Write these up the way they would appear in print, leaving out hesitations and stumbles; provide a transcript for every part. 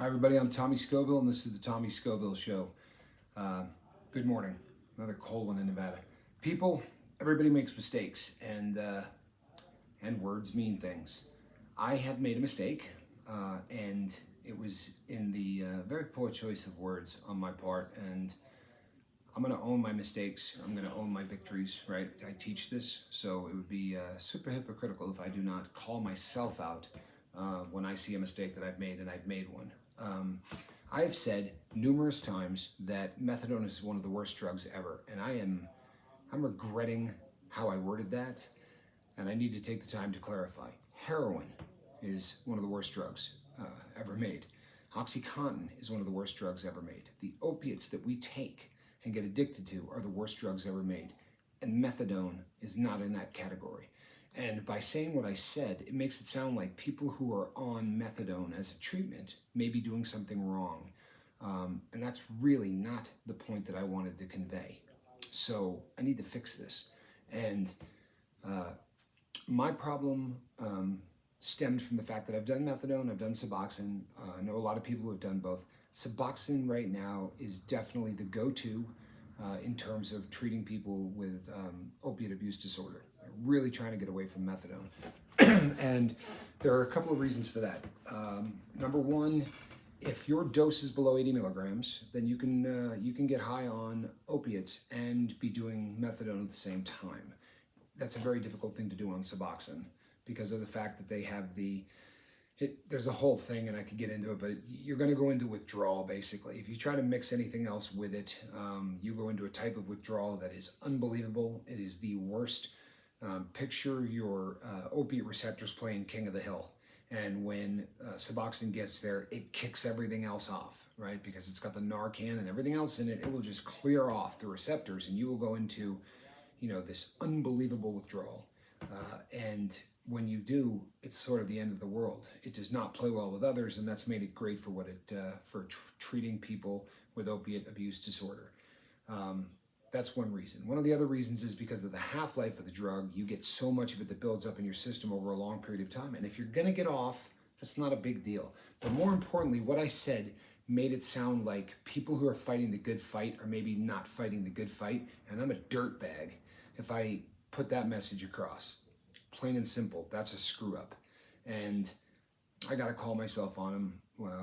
Hi everybody, I'm Tommy Scoville and this is the Tommy Scoville Show. Good morning. Another cold one in Nevada. People, everybody makes mistakes and words mean things. I have made a mistake and it was in the very poor choice of words on my part, and I'm going to own my mistakes. I'm going to own my victories, right? I teach this, so it would be super hypocritical if I do not call myself out when I see a mistake that I've made, and I've made one. I have said numerous times that methadone is one of the worst drugs ever, and I'm regretting how I worded that, and I need to take the time to clarify. Heroin is one of the worst drugs ever made. OxyContin is one of the worst drugs ever made. The opiates that we take and get addicted to are the worst drugs ever made, and methadone is not in that category. And by saying what I said, it makes it sound like people who are on methadone as a treatment may be doing something wrong. And that's really not the point that I wanted to convey. So I need to fix this. And my problem stemmed from the fact that I've done methadone, I've done Suboxone. I know a lot of people who have done both. Suboxone right now is definitely the go-to in terms of treating people with opiate abuse disorder. They're really trying to get away from methadone. And there are a couple of reasons for that. Number one, if your dose is below 80 milligrams, then you can get high on opiates and be doing methadone at the same time. That's a very difficult thing to do on Suboxone because of the fact that they have there's a whole thing, and I could get into it, but you're going to go into withdrawal basically. If you try to mix anything else with it, you go into a type of withdrawal that is unbelievable. It is the worst. Picture your opiate receptors playing King of the Hill, and when Suboxone gets there, it kicks everything else off, right? Because it's got the Narcan and everything else in it. It will just clear off the receptors, and you will go into, this unbelievable withdrawal. And when you do, it's sort of the end of the world. It does not play well with others, and that's made it great for treating people with opiate abuse disorder. That's one reason. One of the other reasons is because of the half-life of the drug. You get so much of it that builds up in your system over a long period of time. And if you're going to get off, that's not a big deal. But more importantly, what I said made it sound like people who are fighting the good fight are maybe not fighting the good fight. And I'm a dirtbag if I put that message across. Plain and simple, that's a screw up. And I got to call myself on him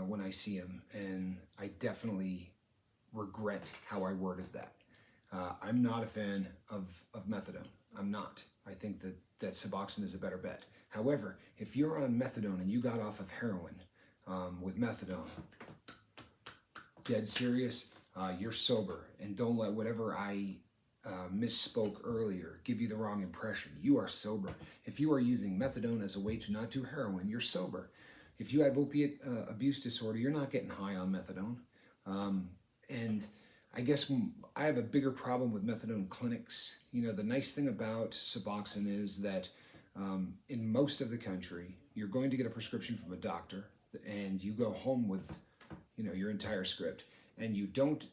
when I see him. And I definitely regret how I worded that. I'm not a fan of methadone. I'm not. I think that Suboxone is a better bet. However, if you're on methadone and you got off of heroin with methadone, dead serious, you're sober. And don't let whatever I misspoke earlier give you the wrong impression. You are sober. If you are using methadone as a way to not do heroin, you're sober. If you have opiate abuse disorder, you're not getting high on methadone. And I guess I have a bigger problem with methadone clinics. The nice thing about Suboxone is that in most of the country, you're going to get a prescription from a doctor, and you go home with, your entire script. And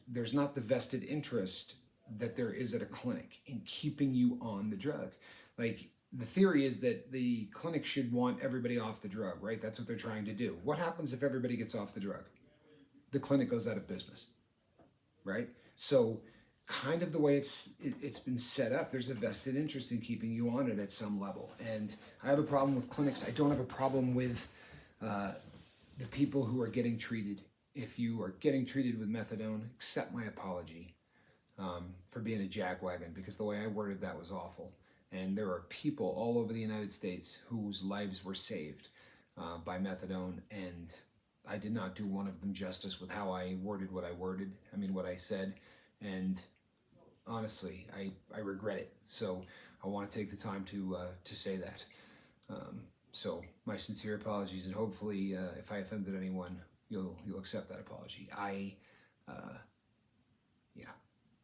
there's not the vested interest that there is at a clinic in keeping you on the drug. Like, the theory is that the clinic should want everybody off the drug, right? That's what they're trying to do. What happens if everybody gets off the drug? The clinic goes out of business. Right? So kind of the way it's been set up, there's a vested interest in keeping you on it at some level. And I have a problem with clinics. I don't have a problem with the people who are getting treated. If you are getting treated with methadone, accept my apology for being a jackwagon, because the way I worded that was awful. And there are people all over the United States whose lives were saved by methadone, and I did not do one of them justice with how I worded what I said. And honestly, I regret it. So I want to take the time to say that. So my sincere apologies, and hopefully if I offended anyone, you'll accept that apology.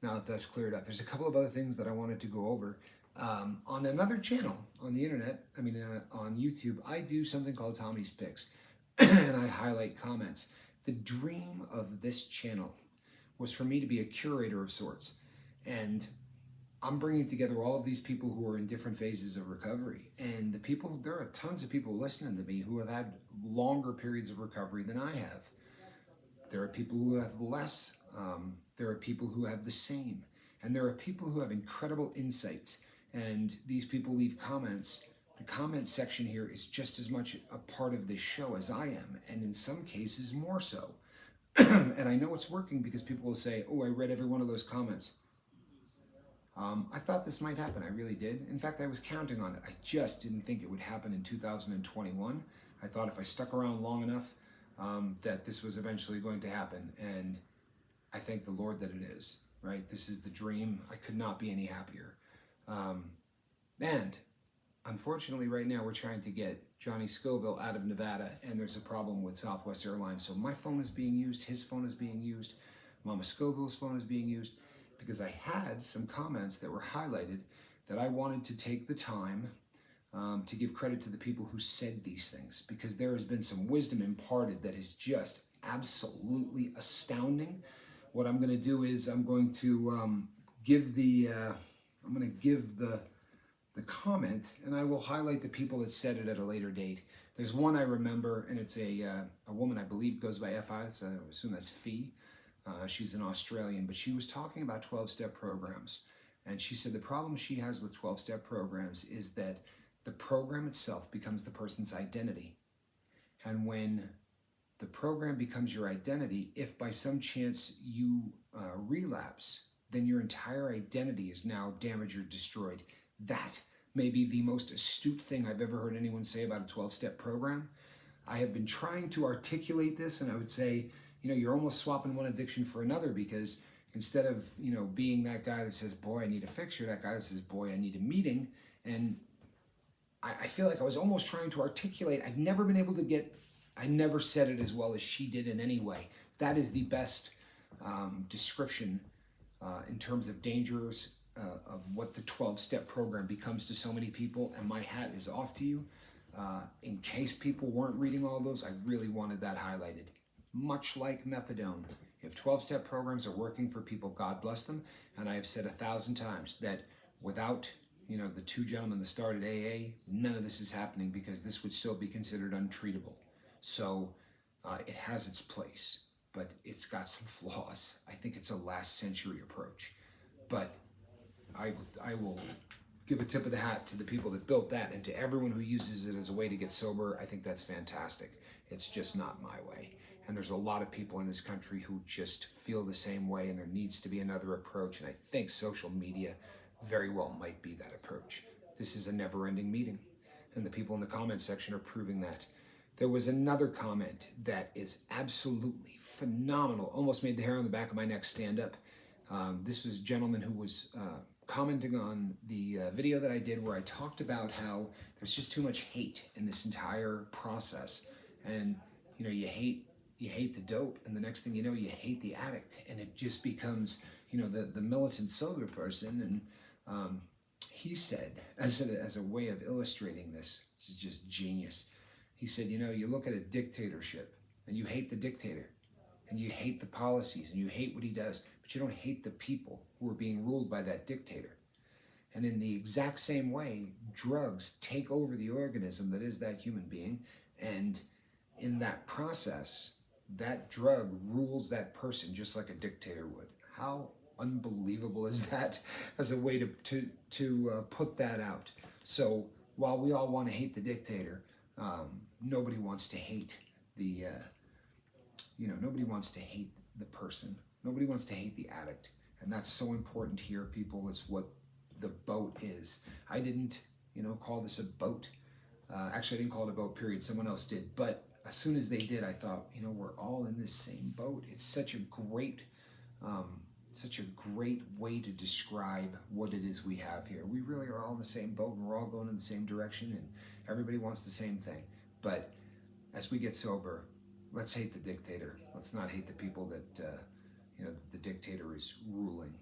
Now that that's cleared up, there's a couple of other things that I wanted to go over. On another channel on the internet, on YouTube, I do something called Tommy's Picks. And I highlight comments. The dream of this channel was for me to be a curator of sorts. And I'm bringing together all of these people who are in different phases of recovery. And there are tons of people listening to me who have had longer periods of recovery than I have. There are people who have less. There are people who have the same. And there are people who have incredible insights. And these people leave comments. The comment section here is just as much a part of this show as I am, and in some cases more so. And I know it's working because people will say, oh, I read every one of those comments. I thought this might happen. I really did. In fact, I was counting on it. I just didn't think it would happen in 2021. I thought if I stuck around long enough, that this was eventually going to happen. And I thank the Lord that it is, right? This is the dream. I could not be any happier. And unfortunately, right now, we're trying to get Johnny Scoville out of Nevada, and there's a problem with Southwest Airlines. So my phone is being used, his phone is being used, Mama Scoville's phone is being used, because I had some comments that were highlighted that I wanted to take the time to give credit to the people who said these things, because there has been some wisdom imparted that is just absolutely astounding. What I'm going to do is I'm going to give the comment, and I will highlight the people that said it at a later date. There's one I remember, and it's a woman, I believe, goes by F.I., so I assume that's Fee. She's an Australian, but she was talking about 12-step programs. And she said the problem she has with 12-step programs is that the program itself becomes the person's identity. And when the program becomes your identity, if by some chance you relapse, then your entire identity is now damaged or destroyed. That may be the most astute thing I've ever heard anyone say about a 12-step program. I have been trying to articulate this, and I would say, you're almost swapping one addiction for another, because instead of, being that guy that says, boy, I need a fix, you're that guy that says, boy, I need a meeting. And I feel like I was almost trying to articulate. I've never been able to I never said it as well as she did in any way. That is the best description in terms of dangers of what the 12-step program becomes to so many people, and my hat is off to you. In case people weren't reading all those, I really wanted that highlighted. Much like methadone, if 12-step programs are working for people, God bless them, and I have said 1,000 times that without the two gentlemen that started AA, none of this is happening, because this would still be considered untreatable. So it has its place, but it's got some flaws. I think it's a last century approach, but I will give a tip of the hat to the people that built that, and to everyone who uses it as a way to get sober. I think that's fantastic. It's just not my way. And there's a lot of people in this country who just feel the same way, and there needs to be another approach. And I think social media very well might be that approach. This is a never-ending meeting, and the people in the comment section are proving that. There was another comment that is absolutely phenomenal, almost made the hair on the back of my neck stand up. This was a gentleman who was commenting on the video that I did where I talked about how there's just too much hate in this entire process. And, you hate the dope, and the next thing you know, you hate the addict, and it just becomes, the militant sober person. And he said, as a way of illustrating this is just genius. He said, you look at a dictatorship, and you hate the dictator, and you hate the policies, and you hate what he does, but you don't hate the people who are being ruled by that dictator. And in the exact same way, drugs take over the organism that is that human being, and in that process, that drug rules that person just like a dictator would. How unbelievable is that as a way to put that out? So while we all want to hate the dictator, nobody wants to hate nobody wants to hate the person. Nobody wants to hate the addict. And that's so important here, people. It's what the boat is. I didn't, call this a boat. Actually, I didn't call it a boat, period. Someone else did. But as soon as they did, I thought, we're all in this same boat. It's such a great way to describe what it is we have here. We really are all in the same boat, and we're all going in the same direction, and everybody wants the same thing. But as we get sober, let's hate the dictator. Let's not hate the people that the dictator is ruling.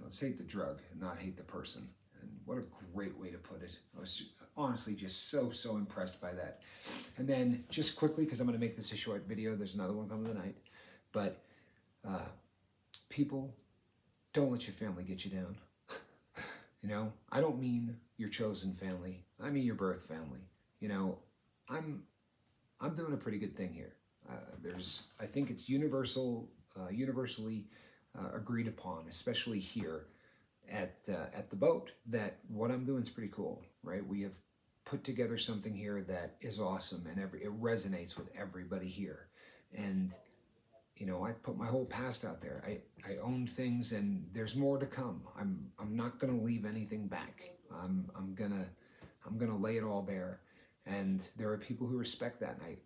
Let's hate the drug and not hate the person. And what a great way to put it. I was honestly just so impressed by that. And then just quickly, because I'm going to make this a short video, there's another one coming tonight, but people, don't let your family get you down. I don't mean your chosen family. I mean your birth family. I'm doing a pretty good thing here. I think it's universally agreed upon, especially here at the boat, that what I'm doing is pretty cool, right? We have put together something here that is awesome, and it resonates with everybody here. And I put my whole past out there. I own things, and there's more to come. I'm not gonna leave anything back. I'm gonna lay it all bare, and there are people who respect that, and I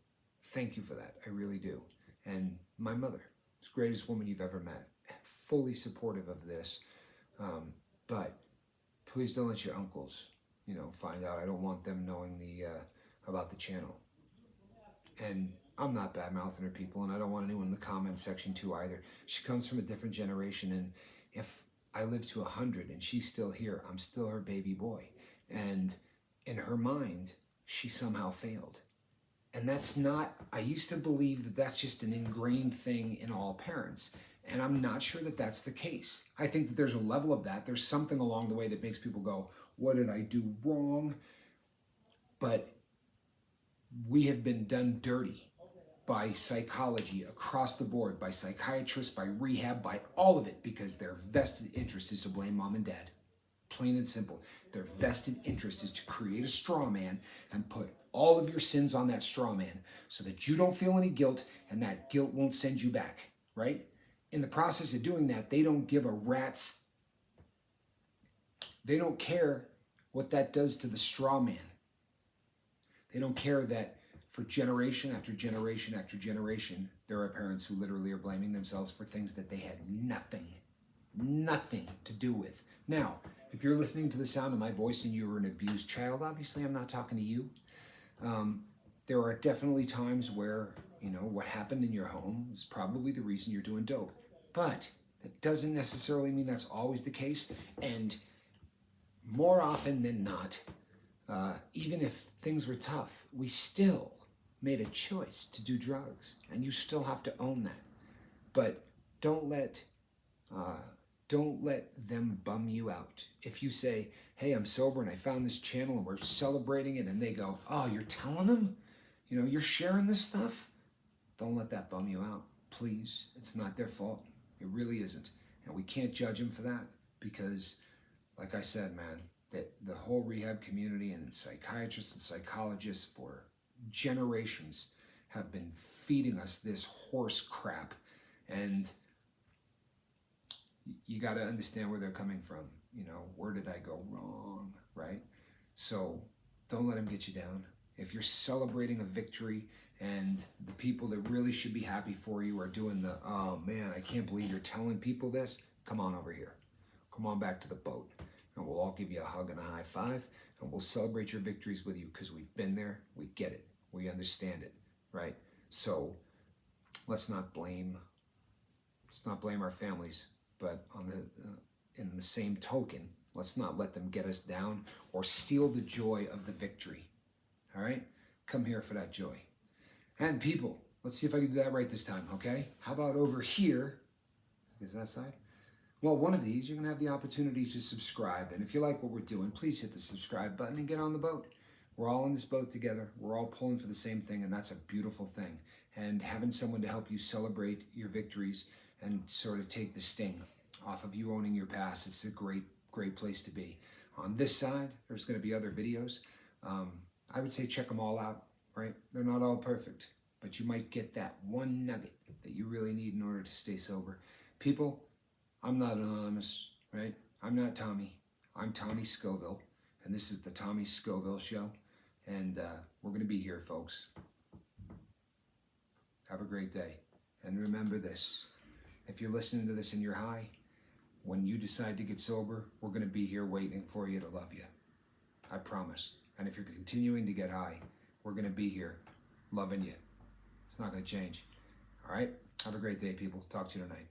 thank you for that. I really do. And my mother, the greatest woman you've ever met, fully supportive of this. But please don't let your uncles, find out. I don't want them knowing about the channel. And I'm not bad-mouthing her people, and I don't want anyone in the comment section to either. She comes from a different generation, and if I live to 100 and she's still here, I'm still her baby boy. And in her mind, she somehow failed. And that's not, I used to believe that that's just an ingrained thing in all parents. And I'm not sure that that's the case. I think that there's a level of that. There's something along the way that makes people go, what did I do wrong? But we have been done dirty by psychology across the board, by psychiatrists, by rehab, by all of it, because their vested interest is to blame mom and dad. Plain and simple. Their vested interest is to create a straw man and put all of your sins on that straw man so that you don't feel any guilt, and that guilt won't send you back, right? In the process of doing that, they don't give a rat's, they don't care what that does to the straw man. They don't care that for generation after generation after generation, there are parents who literally are blaming themselves for things that they had nothing to do with. Now, if you're listening to the sound of my voice and you were an abused child, obviously I'm not talking to you. There are definitely times where, what happened in your home is probably the reason you're doing dope. But that doesn't necessarily mean that's always the case. And more often than not, even if things were tough, we still made a choice to do drugs, and you still have to own that. But don't let them bum you out. If you say, hey, I'm sober and I found this channel and we're celebrating it, and they go, oh, you're telling them? You're sharing this stuff? Don't let that bum you out, please. It's not their fault. It really isn't. And we can't judge them for that, because, like I said, man, that the whole rehab community and psychiatrists and psychologists for generations have been feeding us this horse crap. And you got to understand where they're coming from. Where did I go wrong, right? So don't let them get you down. If you're celebrating a victory and the people that really should be happy for you are doing the, oh man, I can't believe you're telling people this, come on over here. Come on back to the boat. And we'll all give you a hug and a high five, and we'll celebrate your victories with you, because we've been there, we get it, we understand it, right? So let's not blame our families, but in the same token, let's not let them get us down or steal the joy of the victory. All right? Come here for that joy. And people, let's see if I can do that right this time, okay? How about over here? Is that side? Well, one of these, you're going to have the opportunity to subscribe. And if you like what we're doing, please hit the subscribe button and get on the boat. We're all in this boat together. We're all pulling for the same thing, and that's a beautiful thing. And having someone to help you celebrate your victories and sort of take the sting off of you owning your past, it's a great place to be. On this side, there's going to be other videos. I would say check them all out, right? They're not all perfect, but you might get that one nugget that you really need in order to stay sober. People, I'm not anonymous, right? I'm not Tommy. I'm Tommy Scoville, and this is the Tommy Scoville Show, and we're going to be here, folks. Have a great day, and remember this. If you're listening to this and you're high, when you decide to get sober, we're going to be here waiting for you to love you. I promise. And if you're continuing to get high, we're going to be here loving you. It's not going to change. All right? Have a great day, people. Talk to you tonight.